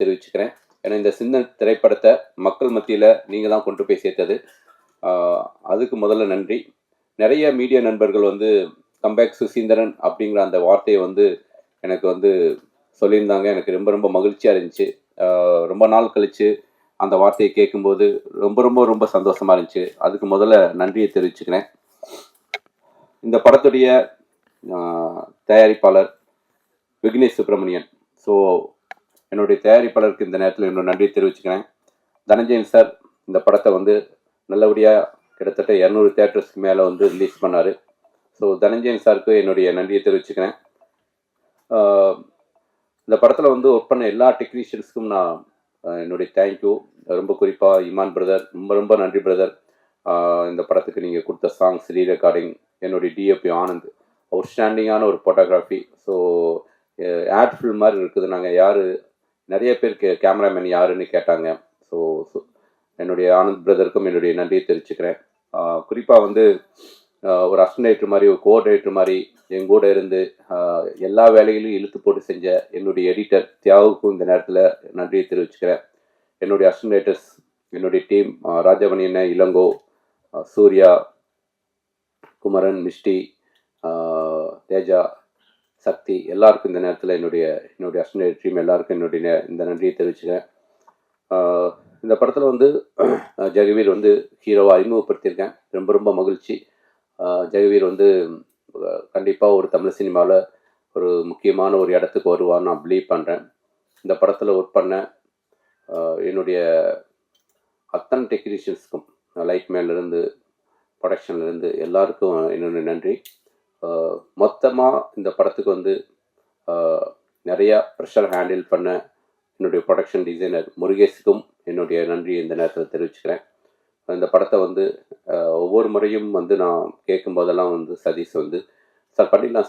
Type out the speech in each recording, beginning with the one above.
தெரிவிச்சுக்கிறேன். ஏன்னா இந்த சின்ன திரைப்படத்தை மக்கள் மத்தியில் நீங்கள் தான் கொண்டு போய் சேர்த்தது. அதுக்கு முதல்ல நன்றி. நிறைய மீடியா நண்பர்கள் வந்து கம்பேக் சுசீந்திரன் அப்படிங்கிற அந்த வார்த்தையை வந்து எனக்கு வந்து சொல்லியிருந்தாங்க. எனக்கு ரொம்ப ரொம்ப மகிழ்ச்சியாக இருந்துச்சு. ரொம்ப நாள் கழித்து அந்த வார்த்தையை கேட்கும்போது ரொம்ப ரொம்ப ரொம்ப சந்தோஷமாக இருந்துச்சு. அதுக்கு முதல்ல நன்றியை தெரிவிச்சுக்கிறேன். இந்த படத்துடைய தயாரிப்பாளர் விக்னேஷ் சுப்ரமணியன். ஸோ என்னுடைய தயாரிப்பாளருக்கு இந்த நேரத்தில் என்னோட நன்றியை தெரிவிச்சுக்கிறேன். தனஞ்சயன் சார் இந்த படத்தை வந்து நல்லபடியாக கிட்டத்தட்ட 200 தியேட்டர்ஸ்க்கு மேலே வந்து ரிலீஸ் பண்ணார். ஸோ தனஞ்சயன் சாருக்கு என்னுடைய நன்றியை தெரிவிச்சுக்கிறேன். இந்த படத்தில் வந்து ஒர்க் பண்ண எல்லா டெக்னீஷியன்ஸுக்கும் நான் என்னுடைய தேங்க்யூ. ரொம்ப குறிப்பாக இமான் பிரதர், ரொம்ப ரொம்ப நன்றி பிரதர். இந்த படத்துக்கு நீங்கள் கொடுத்த சாங்ஸ், ரீ ரெக்கார்டிங், என்னுடைய டிஎப்பி ஆனந்த், அவுட்ஸ்டாண்டிங்கான ஒரு ஃபோட்டோகிராஃபி. ஸோ ஆட் ஃபில்ம் மாதிரி இருக்குது. நாங்கள் யார் நிறைய பேர் கேமராமேன் யாருன்னு கேட்டாங்க. ஸோ என்னுடைய ஆனந்த் பிரதருக்கும் என்னுடைய நன்றியை தெரிவிச்சுக்கிறேன். குறிப்பாக வந்து ஒரு அசிஸ்டன்ட் மாதிரி, ஒரு கோஆர்டினேட்டர் மாதிரி எங்கூட இருந்து எல்லா வேலைகளையும் இழுத்து போட்டு செஞ்ச என்னுடைய எடிட்டர் தியாகுக்கும் இந்த நேரத்தில் நன்றியை தெரிவிச்சுக்கிறேன். என்னுடைய அசிஸ்டன்டேட்டர்ஸ், என்னுடைய டீம் ராஜமணி அண்ணன், இளங்கோ, சூர்யா, குமரன், மிஸ்டி, தேஜா, சக்தி, எல்லாருக்கும் இந்த நேரத்தில் என்னுடைய அசிஸ்டன்ட் டீம் எல்லாருக்கும் இந்த நன்றியை தெரிவிச்சுக்கிறேன். இந்த படத்தில் வந்து ஜெகவீர் வந்து ஹீரோவை அறிமுகப்படுத்தியிருக்கேன். ரொம்ப ரொம்ப மகிழ்ச்சி. ஜெகவீர் வந்து கண்டிப்பாக ஒரு தமிழ் சினிமாவில் ஒரு முக்கியமான ஒரு இடத்துக்கு வருவான்னு நான் பிலீவ் பண்ணுறேன். இந்த படத்தில் ஒர்க் பண்ண என்னுடைய அத்தனை டெக்னீஷியன்ஸ்க்கும், லைட்மேன்லேருந்து ப்ரொடக்ஷன்லேருந்து எல்லாருக்கும் என்னுடைய நன்றி. மொத்தமாக இந்த படத்துக்கு வந்து நிறையா ப்ரெஷர் ஹேண்டில் பண்ண என்னுடைய ப்ரொடக்ஷன் டிசைனர் முருகேஷுக்கும் என்னுடைய நன்றியை இந்த நேரத்தில் தெரிவிச்சுக்கிறேன். இந்த படத்தை வந்து ஒவ்வொரு முறையும் வந்து நான் கேட்கும்போதெல்லாம் வந்து சதீஷ் வந்து சார் பண்ணிடலாம்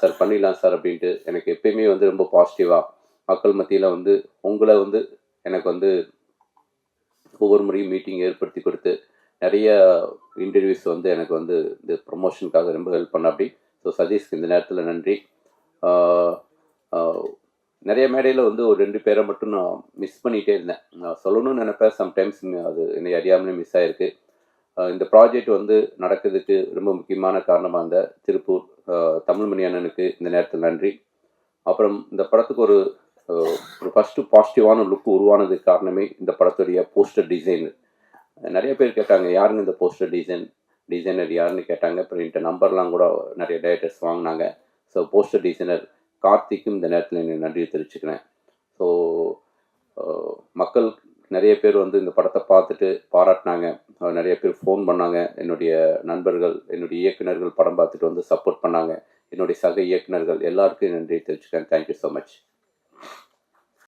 சார் அப்படின்ட்டு எனக்கு எப்பயுமே வந்து ரொம்ப பாசிட்டிவாக மக்கள் மத்தியில் வந்து உங்களை வந்து எனக்கு வந்து ஒவ்வொரு முறையும் மீட்டிங் ஏற்படுத்தி கொடுத்து நிறைய இன்டர்வியூஸ் வந்து எனக்கு வந்து இந்த ப்ரொமோஷனுக்காக ரொம்ப ஹெல்ப் பண்ண அப்படி. ஸோ சதீஷ்க்கு இந்த நேரத்தில் நன்றி. நிறைய மேடையில் வந்து ஒரு 2 பேரை மட்டும் நான் மிஸ் பண்ணிகிட்டே இருந்தேன். நான் சொல்லணும்னு நினைப்பேன், சம்டைம்ஸ் அது என்னை அறியாமலே மிஸ் ஆகிருக்கு. இந்த ப்ராஜெக்ட் வந்து நடக்கிறதுக்கு ரொம்ப முக்கியமான காரணமாக இருந்த திருப்பூர் தமிழ்மணி அண்ணனுக்கு இந்த நேரத்தில் நன்றி. அப்புறம் இந்த படத்துக்கு ஒரு ஃபஸ்ட்டு பாசிட்டிவான லுக் உருவானதுக்கு காரணமே இந்த படத்துடைய போஸ்டர் டிசைன். நிறைய பேர் கேட்டாங்க, யாருங்க இந்த போஸ்டர் டிசைனர் யாருன்னு கேட்டாங்க. அப்புறம் என்கிட்ட நம்பர்லாம் கூட நிறைய டைரக்டர்ஸ் வாங்கினாங்க. ஸோ போஸ்டர் டிசைனர் கார்த்திக்கும் இந்த நேரத்தில் என்னை நன்றியை தெரிவிச்சுக்கிறேன். ஸோ மக்கள் நிறைய பேர் வந்து இந்த படத்தை பார்த்துட்டு பாராட்டினாங்க. நிறைய பேர் ஃபோன் பண்ணாங்க. என்னுடைய நண்பர்கள், என்னுடைய இயக்குநர்கள் படம் பார்த்துட்டு வந்து சப்போர்ட் பண்ணாங்க. என்னுடைய சக இயக்குநர்கள் எல்லாருக்கும் நன்றியை தெரிவிச்சுக்கிறேன். Thank you so much.